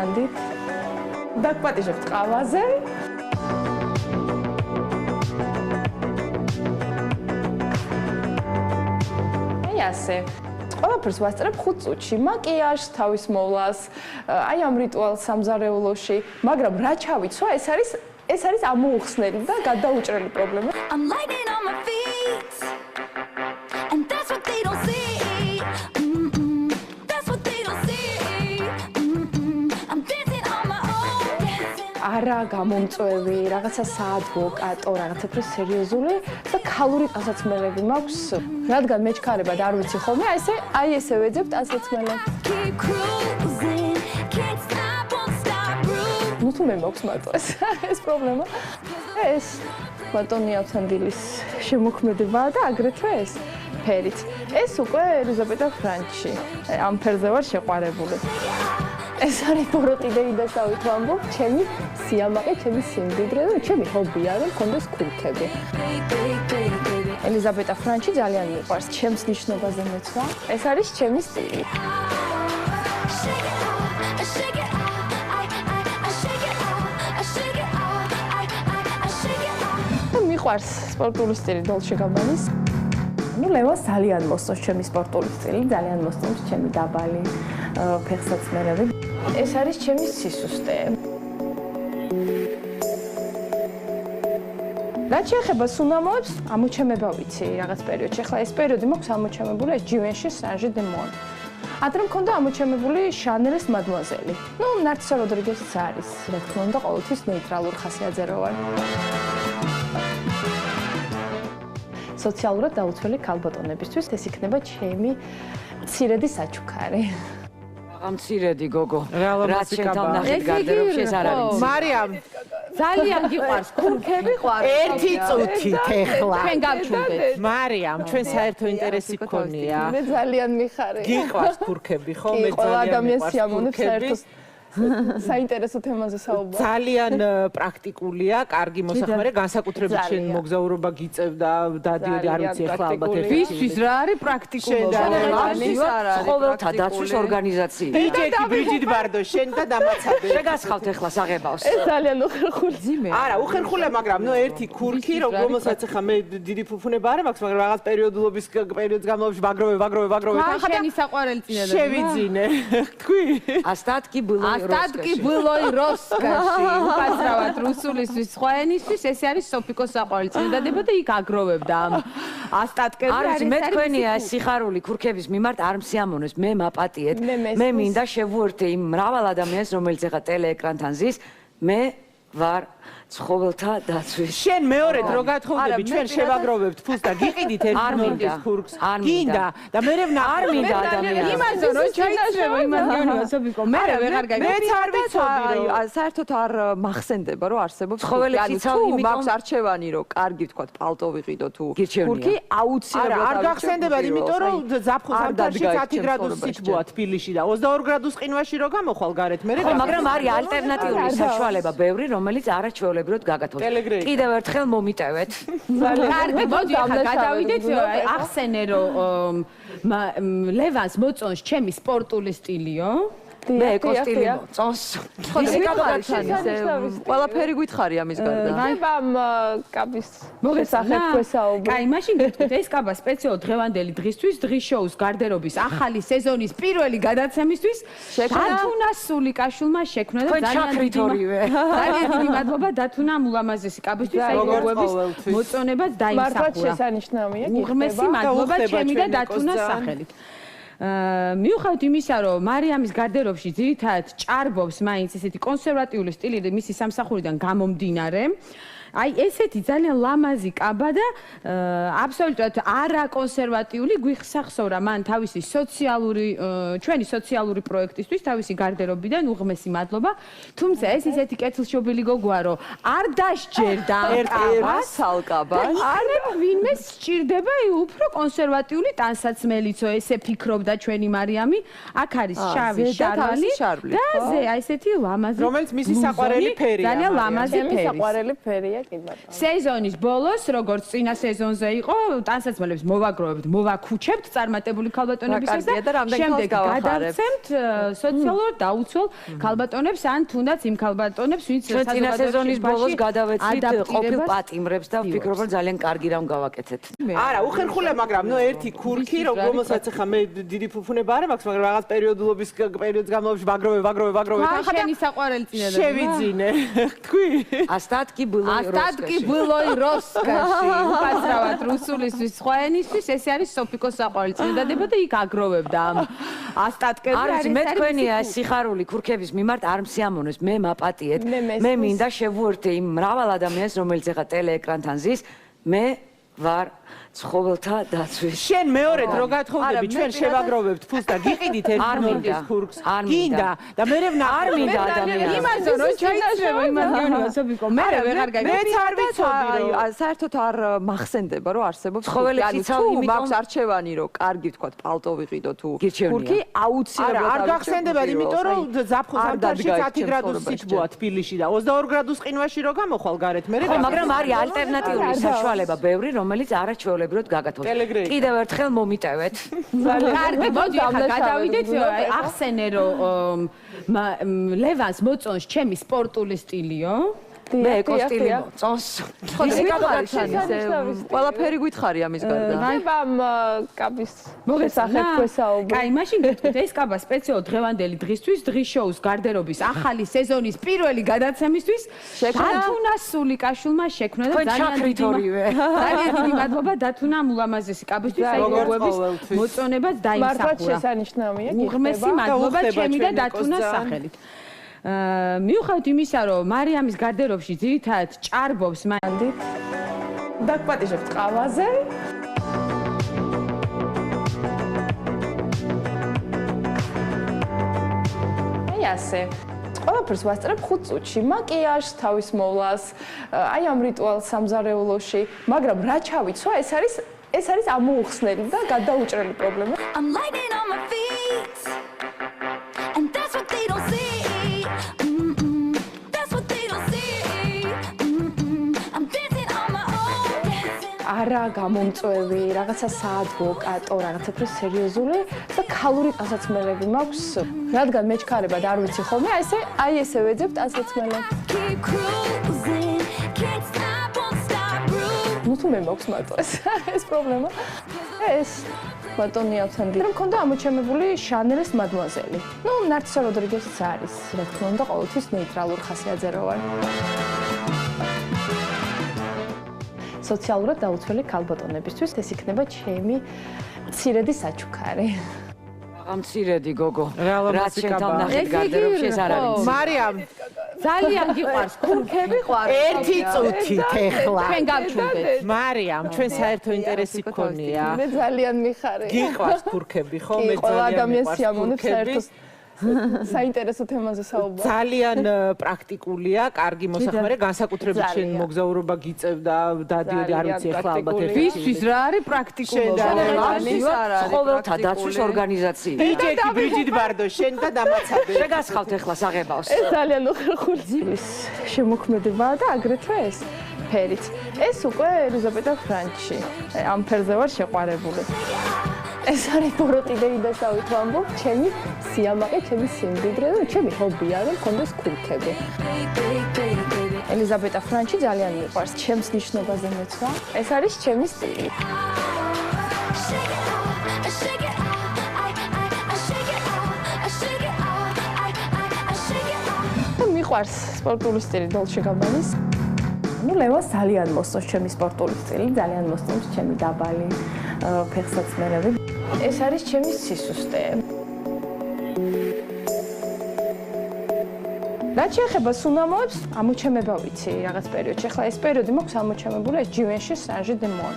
ანდით დაგპატიჟებთ ყავაზე აი ასე ყველაფერს ვასწრებ 5 წუთში მაკიაჟს თავის მოვლას აი ამ რიტუალს სამზარეულოში მაგრამ რა ჩავიცვა ეს არის ამოუხსნელი და გადაუჭრელი პრობლემა I'm lighting on my feet and that's what they don't see that's what they don't see I'm dancing on my own არა გამომწვევი რაღაცა საადვოკატო რაღაცა უფრო სერიოზული და ქალური ტანსაცმელები მაქვს რადგან მეჩქარებად არ ვიცი ხოლმე აი ესე ვეძებ ტანსაცმელებს keep cruising can't stop won't stop ну თუ მე მაქვს მარტოს ეს პრობლემა ეს ბატონი ავთანდილის შემოქმედებაა და აგრეთვე ეს ფერიც ეს უკვე ელიზაბეტა ფრანჩი ამ ფერზე ვარ შეყვარებული ეს არის ბოროტიდეი და შავით ვამბობ ჩემი სიამაყე ჩემი სიმდიდრე და ჩემი ჰობია რომ მქონდეს კურთები ელიზაბეტა ფრანჩი ძალიან მიყვარს ჩემს ნიშნობაზე მეცვა ეს არის ჩემი სტილი მიყვარს სპორტული სტილი დოლჩე გაბანის ну ლევას ძალიან მოსწონს ჩემი სპორტული სტილი ძალიან მოსწონს ჩემი დაბალი ფეხსაცმელები ეს არის ჩემი სისუსტე რაც შეეხება სუნამოებს ამოჩემება ვიცი რაღაც პერიოდში ახლა ეს პერიოდი მაქვს ამოჩემებული ეს ჯივენში სანჟი დე მონ ადრე მქონდა ამოჩემებული შანელის მადმუაზელი ну ნარცისა როდრიგესიც არის რა თქმა უნდა ყოველთვის ნეიტრალური ხასიათზე რო ვარ სოციალურად დაუცველი ქალბატონებისთვის ეს იქნება ჩემი მცირედი საჩუქარი. რა მცირედი გოგო. რაც შენთან ნახეთ გარდერობში ეს არ არის. მარიამ ძალიან გიყვარს ქურქები ყვარს. ერთი წუთით ეხლა. ჩვენ გავჩვენდეთ. მარიამ, ჩვენ საერთო ინტერესი გქონია. მე ძალიან მიხარია. გიყვარს ქურქები, ხო? მე ყველა ძალიან ადამიანს მიყვარს სიამოვნებს ქურქები. საერთო საინტერესო თემაზე საუბარი. ძალიან პრაქტიკულია, კარგი მოსახმარე, განსაკუთრებით შენ მოგზაურობა გიწევდა, დადიოდი, არ ვიცი ახლა ალბათ ერთი. ვისთვის რა არის პრაქტიკულობა? ცხოველთა დაცვის ორგანიზაცია. ბრიჯით ბარდო, შენ და დამაცადე. შეგასხავთ ახლა საღებავს. ეს ძალიან უხერხული ძიმე. არა, უხერხულია, მაგრამ ნუ ერთი ქურქი, რომელსაც ახლა მე დიდი ფუფუნება არ მაქვს, მაგრამ რაღაც პერიოდულობის პერიოდის განმავლობაში ვაგროვე. შენი საყვარელი წინადადება. შევიძინე. თქვი? Остатки былой Остатки былой роскоши. უკაცრავად რუსულისთვის, სხვა ენისთვის ეს არის სოფიკოს საყვარელი წინადადება და იქ აგროვებდა ამ остаткები არის მე თქვენია სიხარული ქურქების მიმართ არ მსიამოვნებს მე მაპატიეთ მე მინდა შევუერთდე იმ მრავალ ადამიანს რომელიც ახლა ტელეეკრანთან ზის მე ვარ ცხოველთა დაცვის შენ მეორედ რო გათხოვდები ჩვენ შევაგროვებთ ფულს და გიყიდით ერთ მინუტის ქურქს გინდა და მე არ მინდა ადამიანს იმაზე რომ შეიძლება იმას სოფიკო მე ვეღარ გაიგე მეც არ ვიცოდი რომ საერთოდ არ მახსენდება რომ არსებობს ცხოველი ციცავ იმიტომ მაქვს არჩევანი რომ კარგი თქვა პალტო ვიყიდო თუ გირჩევნია ქურქი აუცილებლად არ გახსენდება იმიტომ რომ ზაფხულში 10 გრადუსით ბუა თბილისში და 22 გრადუს ყინვაში რო გამოხვალ გარეთ მე მაგრამ არის ალტერნატიული საშუალება ბევრი რომელიც არაჩვეულებრივად გაგათხოვს კიდევ ერთხელ მომიტევეთ კარგი მოდი ახლა გადავიდეთ ახსენე რომ ლევანს მოწონს ჩემი სპორტული სტილიო მე ეკოსტილი მოწონს ყველაფერი გითხარი ამის გარდა ამ კაბის შესახებ გვესაუბრე კაი მაშინ გეტყვით ეს კაბა სპეციალურად დღევანდელი დღისთვის დღის შოუს გარდერობის ახალი სეზონის პირველი გადაცემისთვის დათუნა სულიკაშვილმა შექმნა და ძალიან დიდი მადლობა დათუნა ულამაზესი კაბისთვის აიგოების მოწონებას დაიმსახურა მართლაც შესანიშნავია უღმესი მადლობა ჩემი და დათუნას სახელით მიუხედავად იმისა, რომ მარიამის გარდერობაში ძირითადად ჭარბობს მაინც ესეთი კონსერვატიული სტილი და მისი სამსახურიდან გამომდინარე. აი ესეთი ძალიან ლამაზი კაბა და აბსოლუტურად არა კონსერვატიული გვიხსახსოვრა მან თავისი ჩვენი სოციალური პროექტისთვის თავისი გარდერობიდან უღმესი მადლობა. თუმცა ეს ისეთი კეთილშობილი გოგოა, რომ არ დასჯერდა კაბას. არ ვინმე სჭირდება უფრო კონსერვატიული ტანსაცმელიცო, ესე ფიქრობდა და ჩვენი მარიამი. აქ არის შავი შარვალი და ზე აი ესეთი ლამაზი. რომელიც მისი საყვარელი ფერია. ძალიან ლამაზი ჩემი ფერი. საყვარელი ფერია კი ბატონო. სეზონის ბოლოს, როგორც წინა სეზონზე იყო, ტანსაცმელებს მოვაგროვებთ, მოვაქუჩებთ წარმატებული ქალბატონებისთვის და შემდეგ გადავცემთ სოციალურად დაუცველ ქალბატონებს ან თუნდაც იმ ქალბატონებს, ვინც წინა სეზონის ბოლოს გადავეცით ყოფილ პატიმრებს და ვფიქრობ, რომ ძალიან კარგი რამ გავაკეთეთ. არა, უხერხულია, მაგრამ ნუ ერთი ქურქი, რომელსაც ახლა მე დიდი ფუფუნება არ მაქვს, მაგრამ რაღაც პერიოდულობის პერიოდს განმავლობაში ვაგროვე. შენი საყვარელი წინადადება. შევიძინე. თქვი? Остатки былой роскоши. უკაცრავად რუსულისთვის, სხვა ენისთვის ეს არის სოფიკოს საყვარელი წინადადება და იქ აგროვებდა ამ остаткებს. არის მე თქვენია სიხარული ქურქების მიმართ არ მსიამოვნებს, მე მაპატიეთ. მე მინდა შევუერთდე იმ მრავალ ადამიანს, რომელიც ახლა ტელეეკრანთან ზის, მე ვარ ცხოველთა დაცვის. შენ მეორედ რო გათხოვდები, ჩვენ შევაგროვებთ ფულს და გიყიდით ერთ ქურქს. გინდა და მე არ მინდა ადამიანი. იმაზე რომ შეიძლება იმას გეუბნება სოფიკო, მე ვეღარ გაიგე. მეც არ ვიცოდი რომ საერთოდ არ მახსენდება რომ არსებობს ცხოველებს იცავ, იმიტომ მაქვს არჩევანი რომ კარგი ვთქვათ პალტო ვიყიდო თუ გირჩევნია. ქურქი აუცილებლად არ გახსენდება, იმიტომ რომ ზაფხულ ზამთარში 10 გრადუსი სითბოა თბილისში და 22 გრადუს ყინვაში რო გამოხვალ გარეთ მე ხო, მაგრამ არის ალტერნატიული საშუალება ბევრი, რომელიც არაჩვეულებრივად გაგათხოვს. კიდევ ერთხელ მომიტევეთ. კარგი, მოდი ახლა გადავიდეთ, ახსენე რომ ლევანს მოწონს ჩემი სპორტული სტილიო. მე ეკოსტილი მოწონს. ყველაფერი გითხარი ამის გარდა. ხება კაბის შესახებ გვესაუბრე. კაი, მაშინ გეტყვით, ეს კაბა სპეციალურად დღევანდელი დღისთვის, დღის შოუს გარდერობის ახალი სეზონის პირველი გადაცემისთვის დათუნა სულიკაშვილმა შექმნა და ძალიან დიდი მადლობა დათუნა ულამაზესი კაბისთვის, აი გოგოების მოწონებაც დაიმსახურა. მართლა შესანიშნავია, უღმესი მადლობა ჩემი და დათუნას სახელით. მიუხედავად იმისა, რომ მარიამის გარდერობაში ძირითადად ჭარბობს მანდით, დაგპატიჟებთ ყავაზე. აი ასე. ყველაფერს ვასწრებ 5 წუთში, მაკიაჟს, თავის მოვლას, აი ამ რიტუალს სამზარეულოში, მაგრამ რა ჩავიცვა, ეს არის ამოუხსნელი და გადაუჭრელი პრობლემა. I'm lighting on my feet, and that's what they don't see. That's what they don't see. I'm dancing on my own. არა გამომწვევი, რაღაცა საადვოკატო, რაღაცა უფრო სერიოზული და ქალური ტანსაცმელები მაქვს, რადგან მეჩქარებად არ ვიცი ხოლმე, აი ესე ვეძებ ტანსაცმელებს. Keep cruising, can't stop, won't stop, groove. ნუ თუ მე მაქვს მარტო ეს პრობლემა. ეს ბატონი ავთანდი. რომ მქონდა ამოჩემებული შანელის მადმუაზელი. ნუ ნარცისო როდრიგესიც არის, რა თქმა უნდა, ყოველთვის ნეიტრალურ ხასიათზე რო ვარ. სოციალურად დაუცველი ქალბატონებისთვის ეს იქნება ჩემი მცირედი საჩუქარი. მცირედი გოგო. რაც შენთან ნახეთ გარდერობაში ეს არ არის. მარიამ, ძალიან გიყვარს ქურქები ყვარს. ერთი წუთით ეხლა. ჩვენ გავჩუნდეთ. მარიამ, ჩვენ საერთო ინტერესი გქონია. მე ძალიან მიხარე. გიყვარს ქურქები, ხო? მე ყველა ძალიან ადამიანს მიყვარს სიამოვნებს ქურქები. საერთოდ საინტერესო თემაზე საუბარი. ძალიან პრაქტიკულია, კარგი მოსახმარე, განსაკუთრებით შენ მოგზაურობა გიწევდა, დადიოდი, არ ვიცი ახლა ალბათ ერთი. ვისთვის რა არის პრაქტიკულობა? ცხოველთა დაცვის ორგანიზაცია. ბრიჯიტ ბარდო, შენ და დამაცადე. შეგასხავთ ახლა საღებავს. ეს ძალიან უხერხული ძილის შემოქმედებაა და აგრეთვე ეს ფერიც. ეს უკვე ელიზაბეტა ფრანჩი. ამ ფერზე ვარ შეყვარებული. ეს არის ბოროტიდეი და სავით ვამბობ, ჩემი სიამაყე, ჩემი სიმდიდრე და ჩემი ჰობია რომ მქონდეს ქურქები. ელიზაბეტა ფრანჩი ძალიან მიყვარს, ჩემს ნიშნობაზე მეცვა. ეს არის ჩემი სტილი. მიყვარს სპორტული სტილი დოლჩე გაბანის. ნუ ლევას ძალიან მოსწონს ჩემი სპორტული სტილი, ძალიან მოსწონს ჩემი დაბალი ფეხსაცმელები. ეს არის ჩემი სისუსტე. რაც შეეხება სუნამოებს, ამოჩემება ვიცი რაღაც პერიოდში. ახლა ეს პერიოდი მაქვს ამოჩემებული ეს ჯივენში სანჟი დე მონ.